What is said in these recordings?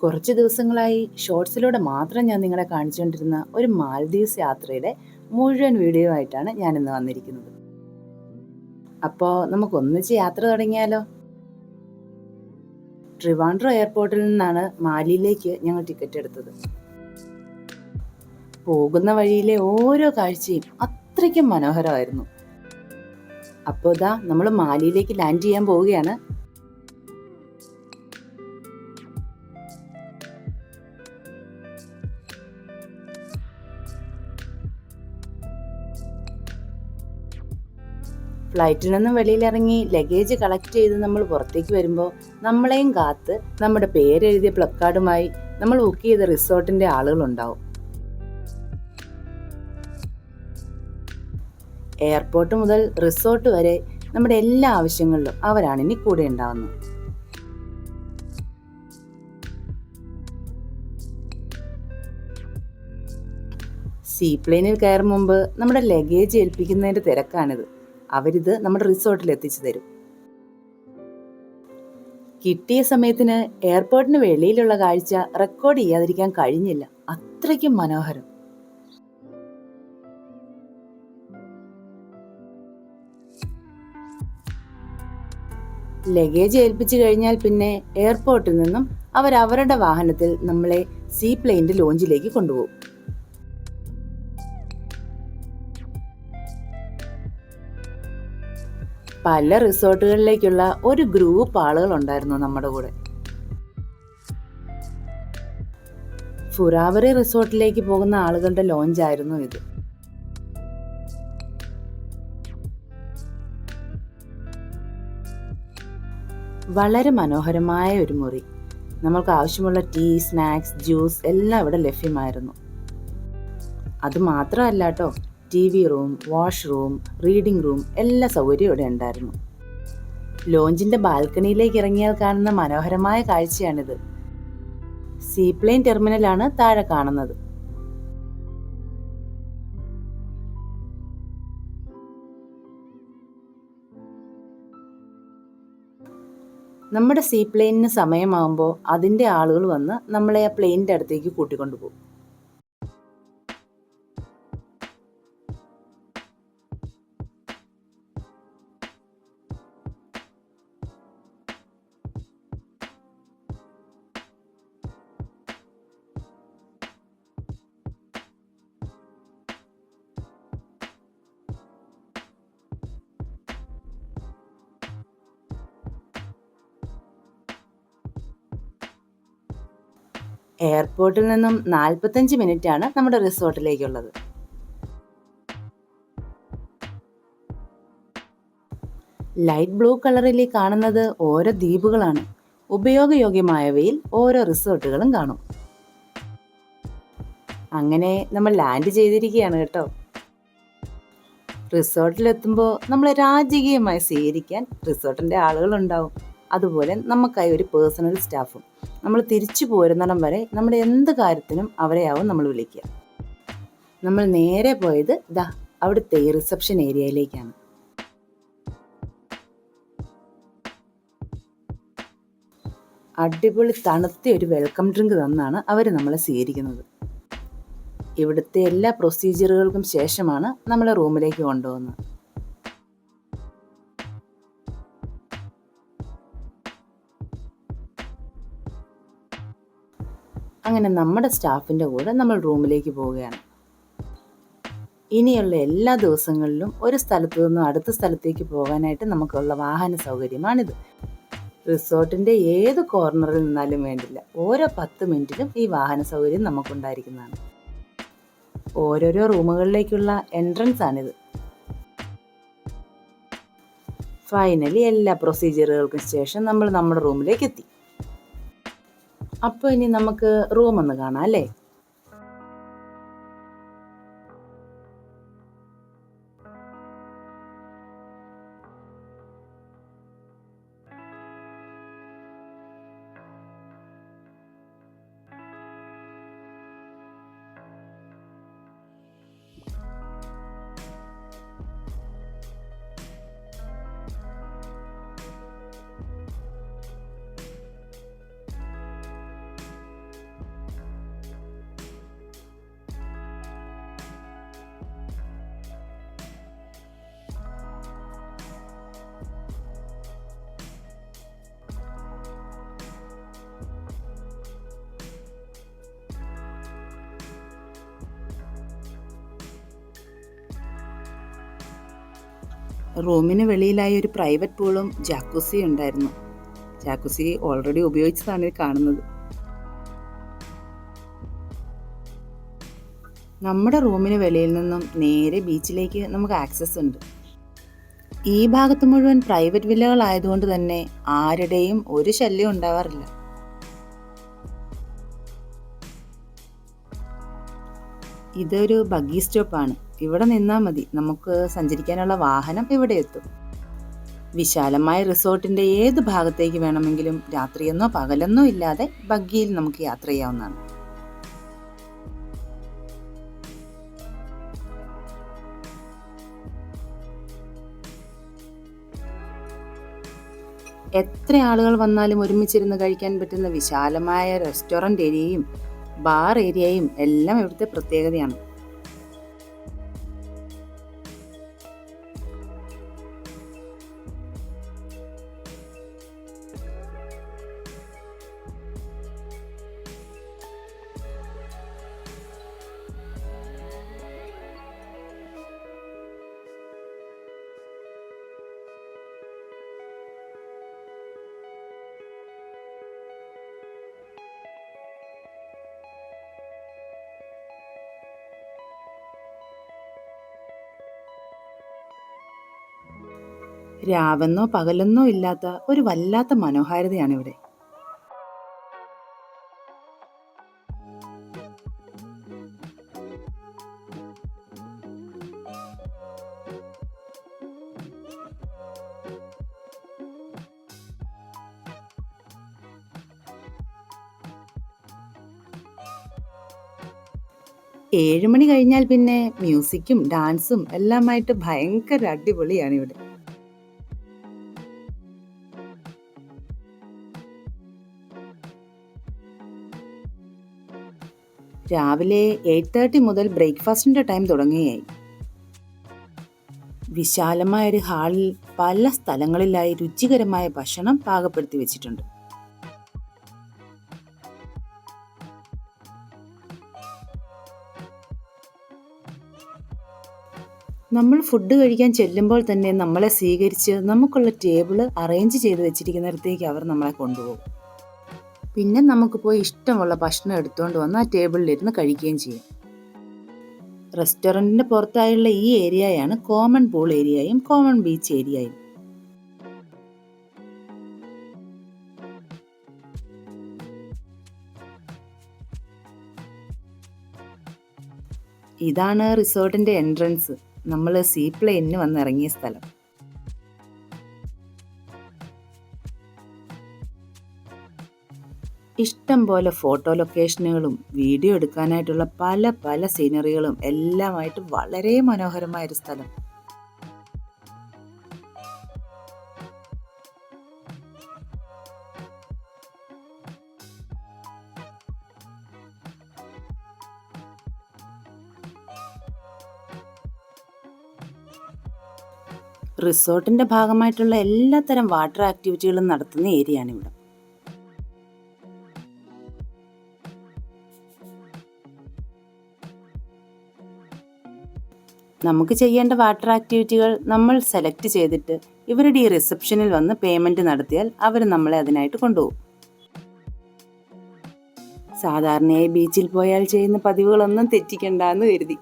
കുറച്ച് ദിവസങ്ങളായി ഷോർട്സിലൂടെ മാത്രം ഞാൻ നിങ്ങളെ കാണിച്ചുകൊണ്ടിരുന്ന ഒരു മാൽദീവ്സ് യാത്രയുടെ മുഴുവൻ വീഡിയോ ആയിട്ടാണ് ഞാനിന്ന് വന്നിരിക്കുന്നത്. അപ്പോൾ നമുക്ക് ഒന്നിച്ച് യാത്ര തുടങ്ങിയാലോ? ട്രിവാൻഡ്രം എയർപോർട്ടിൽ നിന്നാണ് മാലിയിലേക്ക് ഞങ്ങൾ ടിക്കറ്റ് എടുത്തത്. പോകുന്ന വഴിയിലെ ഓരോ കാഴ്ചയും അത്രയ്ക്കും മനോഹരമായിരുന്നു. അപ്പോൾ ഇതാ നമ്മൾ മാലിയിലേക്ക് ലാൻഡ് ചെയ്യാൻ പോവുകയാണ്. ഫ്ലൈറ്റിൽ നിന്നും വെളിയിലിറങ്ങി ലഗേജ് കളക്ട് ചെയ്ത് നമ്മൾ പുറത്തേക്ക് വരുമ്പോൾ നമ്മളെയും കാത്ത് നമ്മുടെ പേരെഴുതിയ പ്ലക്കാർഡുമായി നമ്മൾ ബുക്ക് ചെയ്ത റിസോർട്ടിന്റെ ആളുകളുണ്ടാവും. എയർപോർട്ട് മുതൽ റിസോർട്ട് വരെ നമ്മുടെ എല്ലാ ആവശ്യങ്ങളിലും അവരാണ് ഇനി കൂടെ ഉണ്ടാവുന്നത്. സീപ്ലെയിനിൽ കയറും മുമ്പ് നമ്മുടെ ലഗേജ് ഏൽപ്പിക്കുന്നതിന്റെ തിരക്കാണിത്. അവരിത് നമ്മുടെ റിസോർട്ടിൽ എത്തിച്ചു തരും. കിട്ടിയ സമയത്തിന് എയർപോർട്ടിന് വെളിയിലുള്ള കാഴ്ച റെക്കോർഡ് ചെയ്യാതിരിക്കാൻ കഴിഞ്ഞില്ല. അത്രയ്ക്കും മനോഹരം. ലഗേജ് ഏൽപ്പിച്ചു കഴിഞ്ഞാൽ പിന്നെ എയർപോർട്ടിൽ നിന്നും അവരവരുടെ വാഹനത്തിൽ നമ്മളെ സീപ്ലെയിൻ്റെ ലോഞ്ചിലേക്ക് കൊണ്ടുപോകും. പല റിസോർട്ടുകളിലേക്കുള്ള ഒരു ഗ്രൂപ്പ് ആളുകൾ ഉണ്ടായിരുന്നു നമ്മുടെ കൂടെ. ഫുറാവറി റിസോർട്ടിലേക്ക് പോകുന്ന ആളുകളുടെ ലോഞ്ചായിരുന്നു ഇത്. വളരെ മനോഹരമായ ഒരു മുറി. നമ്മൾക്ക് ആവശ്യമുള്ള ടീ, സ്നാക്സ്, ജ്യൂസ് എല്ലാം ഇവിടെ ലഭ്യമായിരുന്നു. അത് മാത്രമല്ല കേട്ടോ, TV room, washroom, reading room എല്ലാ സൗകര്യവും ഇവിടെ ഉണ്ടായിരുന്നു. ലോഞ്ചിന്റെ ബാൽക്കണിയിലേക്ക് ഇറങ്ങിയാൽ കാണുന്ന മനോഹരമായ കാഴ്ചയാണിത്. സീപ്ലെയിൻ ടെർമിനലാണ് താഴെ കാണുന്നത്. നമ്മുടെ സീപ്ലെയിനിന് സമയമാകുമ്പോൾ അതിന്റെ ആളുകൾ വന്ന് നമ്മളെ ആ പ്ലെയിനിന്റെ അടുത്തേക്ക് കൂട്ടിക്കൊണ്ടുപോകും. എയർപോർട്ടിൽ നിന്നും 45 മിനിറ്റാണ് നമ്മുടെ റിസോർട്ടിലേക്കുള്ളത്. ലൈറ്റ് ബ്ലൂ കളറിൽ കാണുന്നത് ഓരോ ദ്വീപുകളാണ്. ഉപയോഗയോഗ്യമായവയിൽ ഓരോ റിസോർട്ടുകളും കാണും. അങ്ങനെ നമ്മൾ ലാൻഡ് ചെയ്തിരിക്കുകയാണ് കേട്ടോ. റിസോർട്ടിലെത്തുമ്പോൾ നമ്മളെ രാജകീയമായി സ്വീകരിക്കാൻ റിസോർട്ടിന്റെ ആളുകളുണ്ടാവും. അതുപോലെ നമുക്കായി ഒരു പേഴ്സണൽ സ്റ്റാഫും. നമ്മൾ തിരിച്ചു പോരുന്നിടം വരെ നമ്മുടെ എന്ത് കാര്യത്തിനും അവരെയാവും നമ്മൾ വിളിക്കുക. നമ്മൾ നേരെ പോയത് അവിടുത്തെ ഈ റിസപ്ഷൻ ഏരിയയിലേക്കാണ്. അടിപൊളി തണുത്ത ഒരു വെൽക്കം ഡ്രിങ്ക് തന്നാണ് അവർ നമ്മളെ സ്വീകരിക്കുന്നത്. ഇവിടുത്തെ എല്ലാ പ്രൊസീജിയറുകൾക്കും ശേഷമാണ് നമ്മളെ റൂമിലേക്ക് കൊണ്ടുപോകുന്നത്. അങ്ങനെ നമ്മുടെ സ്റ്റാഫിൻ്റെ കൂടെ നമ്മൾ റൂമിലേക്ക് പോവുകയാണ്. ഇനിയുള്ള എല്ലാ ദിവസങ്ങളിലും ഒരു സ്ഥലത്തു നിന്നും അടുത്ത സ്ഥലത്തേക്ക് പോകാനായിട്ട് നമുക്കുള്ള വാഹന സൗകര്യമാണിത്. റിസോർട്ടിൻ്റെ ഏത് കോർണറിൽ നിന്നാലും വേണ്ടില്ല, ഓരോ 10 മിനിറ്റിലും ഈ വാഹന സൗകര്യം നമുക്കുണ്ടായിരിക്കുന്നതാണ്. ഓരോരോ റൂമുകളിലേക്കുള്ള എൻട്രൻസ് ആണിത്. ഫൈനലി എല്ലാ പ്രൊസീജിയറുകൾക്കും ശേഷം നമ്മൾ നമ്മുടെ റൂമിലേക്ക് എത്തി. അപ്പോൾ ഇനി നമുക്ക് റൂം ഒന്ന് കാണാം അല്ലേ? റൂമിന് വെളിയിലായി ഒരു പ്രൈവറ്റ് പൂളും ജാക്കുസിയും ഉണ്ടായിരുന്നു. ജാക്കുസി ഓൾറെഡി ഉപയോഗിച്ചതാണ് ഈ കാണുന്നത്. നമ്മുടെ റൂമിന് വെളിയിൽ നിന്നും നേരെ ബീച്ചിലേക്ക് നമുക്ക് ആക്സസ് ഉണ്ട്. ഈ ഭാഗത്ത് മുഴുവൻ പ്രൈവറ്റ് വില്ലകളായതുകൊണ്ട് തന്നെ ആരുടെയും ഒരു ശല്യം ഉണ്ടാവാറില്ല. ഇതൊരു ബഗ്ഗി സ്റ്റോപ്പാണ്. ഇവിടെ നിന്നാൽ മതി, നമുക്ക് സഞ്ചരിക്കാനുള്ള വാഹനം ഇവിടെ എത്തും. വിശാലമായ റിസോർട്ടിന്റെ ഏത് ഭാഗത്തേക്ക് വേണമെങ്കിലും രാത്രിയെന്നോ പകലെന്നോ ഇല്ലാതെ ബഗ്ഗിയിൽ നമുക്ക് യാത്ര ചെയ്യാവുന്നതാണ്. എത്ര ആളുകൾ വന്നാലും ഒരുമിച്ചിരുന്ന് കഴിക്കാൻ പറ്റുന്ന വിശാലമായ റെസ്റ്റോറൻറ്റ് ഏരിയയും ബാർ ഏരിയയും എല്ലാം ഇവിടുത്തെ പ്രത്യേകതയാണ്. രാവെന്നോ പകലെന്നോ ഇല്ലാത്ത ഒരു വല്ലാത്ത മനോഹാരിതയാണ് ഇവിടെ. ഏഴുമണി കഴിഞ്ഞാൽ പിന്നെ മ്യൂസിക്കും ഡാൻസും എല്ലാമായിട്ട് ഭയങ്കര അടിപൊളിയാണ് ഇവിടെ. രാവിലെ 8:30 മുതൽ ബ്രേക്ക്ഫാസ്റ്റിന്റെ ടൈം തുടങ്ങുകയായി. വിശാലമായ ഒരു ഹാളിൽ പല സ്ഥലങ്ങളിലായി രുചികരമായ ഭക്ഷണം പാകപ്പെടുത്തി വെച്ചിട്ടുണ്ട്. നമ്മൾ ഫുഡ് കഴിക്കാൻ ചെല്ലുമ്പോൾ തന്നെ നമ്മളെ സ്വീകരിച്ച് നമുക്കുള്ള ടേബിള് അറേഞ്ച് ചെയ്ത് വെച്ചിരിക്കുന്നിടത്തേക്ക് അവർ നമ്മളെ കൊണ്ടുപോകും. പിന്നെ നമുക്ക് പോയി ഇഷ്ടമുള്ള ഭക്ഷണം എടുത്തുകൊണ്ട് വന്ന് ആ ടേബിളിലിരുന്ന് കഴിക്കുകയും ചെയ്യും. റെസ്റ്റോറൻറ്റിൻ്റെ പുറത്തായുള്ള ഈ ഏരിയയാണ് കോമൺ പൂൾ ഏരിയയും കോമൺ ബീച്ച് ഏരിയയും. ഇതാണ് റിസോർട്ടിൻ്റെ എൻട്രൻസ്. നമ്മൾ സീ പ്ലെയിനിന് വന്നിറങ്ങിയ സ്ഥലം. ഇഷ്ടം പോലെ ഫോട്ടോ ലൊക്കേഷനുകളും വീഡിയോ എടുക്കാനായിട്ടുള്ള പല പല സീനറികളും എല്ലാമായിട്ട് വളരെ മനോഹരമായൊരു സ്ഥലം. റിസോർട്ടിന്റെ ഭാഗമായിട്ടുള്ള എല്ലാത്തരം വാട്ടർ ആക്ടിവിറ്റികളും നടത്തുന്ന ഏരിയയാണ് ഇവിടെ. നമുക്ക് ചെയ്യേണ്ട വാട്ടർ ആക്ടിവിറ്റികൾ നമ്മൾ സെലക്ട് ചെയ്തിട്ട് ഇവരുടെ ഈ റിസപ്ഷനിൽ വന്ന് പേയ്മെന്റ് നടത്തിയാൽ അവർ നമ്മളെ അതിനായിട്ട് കൊണ്ടുപോകും. സാധാരണയായി ബീച്ചിൽ പോയാൽ ചെയ്യുന്ന പതിവുകളൊന്നും തെറ്റിക്കണ്ടെന്ന് കരുതി.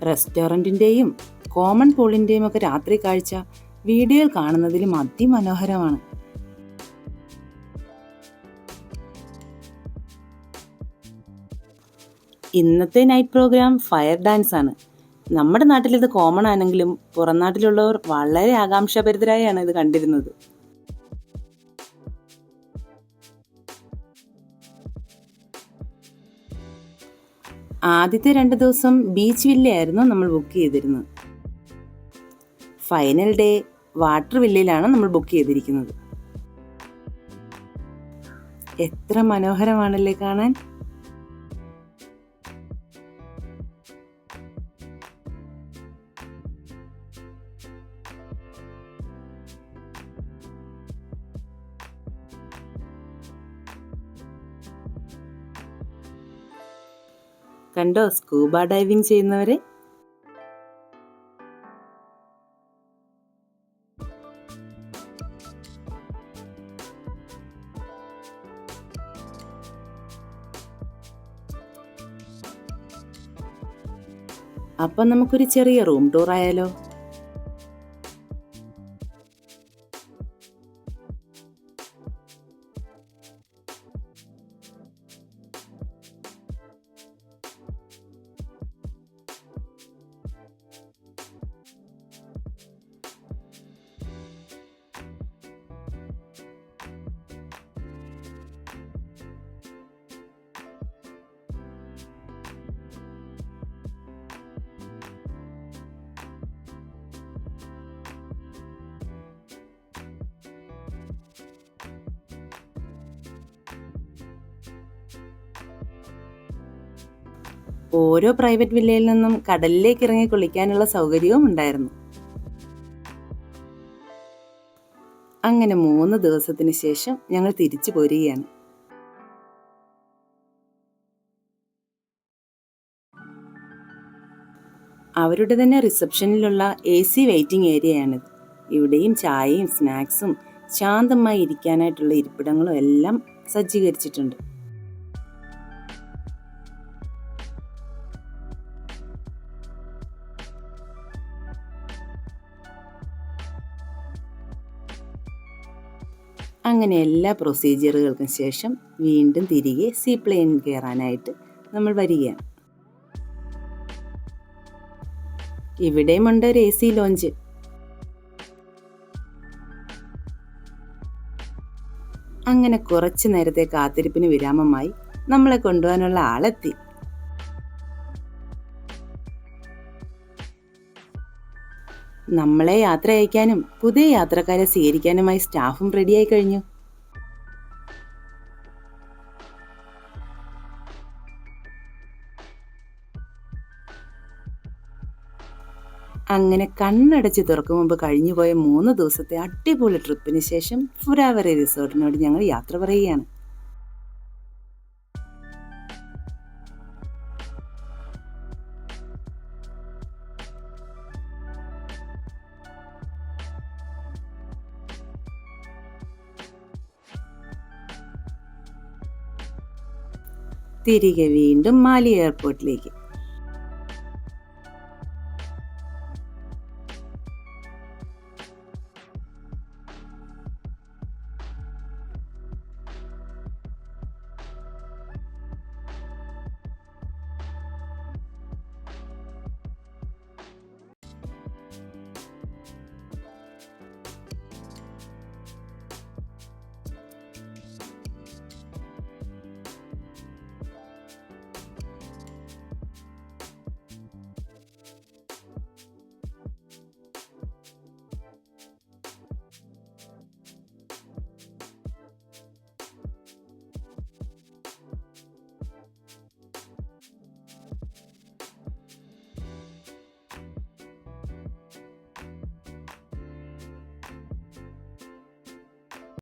റെസ്റ്റോറൻറ്റിൻ്റെയും കോമൺ പൂളിൻ്റെയും ഒക്കെ രാത്രി കാഴ്ച വീഡിയോയിൽ കാണുന്നതിലും അതിമനോഹരമാണ്. ഇന്നത്തെ നൈറ്റ് പ്രോഗ്രാം ഫയർ ഡാൻസ് ആണ്. നമ്മുടെ നാട്ടിൽ ഇത് കോമൺ ആണെങ്കിലും പുറം നാട്ടിലുള്ളവർ വളരെ ആകാംക്ഷാഭരിതരായാണ് ഇത് കണ്ടിരുന്നത്. ആദ്യത്തെ 2 ദിവസം ബീച്ച് വില്ലയായിരുന്നു നമ്മൾ ബുക്ക് ചെയ്തിരുന്നത്. ഫൈനൽ ഡേ വാട്ടർ വില്ലയിലാണ് നമ്മൾ ബുക്ക് ചെയ്തിരിക്കുന്നത്. എത്ര മനോഹരമാണല്ലേ കാണാൻ. കണ്ടോ സ്കൂബ ഡൈവിംഗ് ചെയ്യുന്നവരെ? അപ്പം നമുക്കൊരു ചെറിയ റൂം ടൂർ ആയാലോ? ഓരോ പ്രൈവറ്റ് വില്ലയിൽ നിന്നും കടലിലേക്ക് ഇറങ്ങി കുളിക്കാനുള്ള സൗകര്യവും ഉണ്ടായിരുന്നു. അങ്ങനെ 3 ദിവസത്തിന് ശേഷം ഞങ്ങൾ തിരിച്ചു പോരുകയാണ്. അവരുടെ തന്നെ റിസപ്ഷനിലുള്ള AC വെയിറ്റിംഗ് ഏരിയയാണിത്. ഇവിടെയും ചായയും സ്നാക്സും ശാന്തമായി ഇരിക്കാനായിട്ടുള്ള ഇരിപ്പിടങ്ങളും എല്ലാം സജ്ജീകരിച്ചിട്ടുണ്ട്. അങ്ങനെ എല്ലാ പ്രൊസീജിയറുകൾക്കും ശേഷം വീണ്ടും തിരികെ സീപ്ലെയിനിൽ കയറാനായിട്ട് നമ്മൾ വരികയാണ്. ഇവിടെയും ഉണ്ട് ഒരു AC ലോഞ്ച്. അങ്ങനെ കുറച്ചു നേരത്തെ കാത്തിരിപ്പിന് വിരാമമായി. നമ്മളെ കൊണ്ടുപോകാനുള്ള ആളെത്തി. നമ്മളെ യാത്ര അയക്കാനും പുതിയ യാത്രക്കാരെ സ്വീകരിക്കാനുമായി സ്റ്റാഫും റെഡിയായി കഴിഞ്ഞു. അങ്ങനെ കണ്ണടച്ച് തുറക്കും മുമ്പ് കഴിഞ്ഞുപോയ 3 ദിവസത്തെ അടിപൊളി ട്രിപ്പിന് ശേഷം ഫുരാവറി റിസോർട്ടിനോട് ഞങ്ങൾ യാത്ര പറയുകയാണ്. തിരികെ വീണ്ടും മാലി എയർപോർട്ടിലേക്ക്.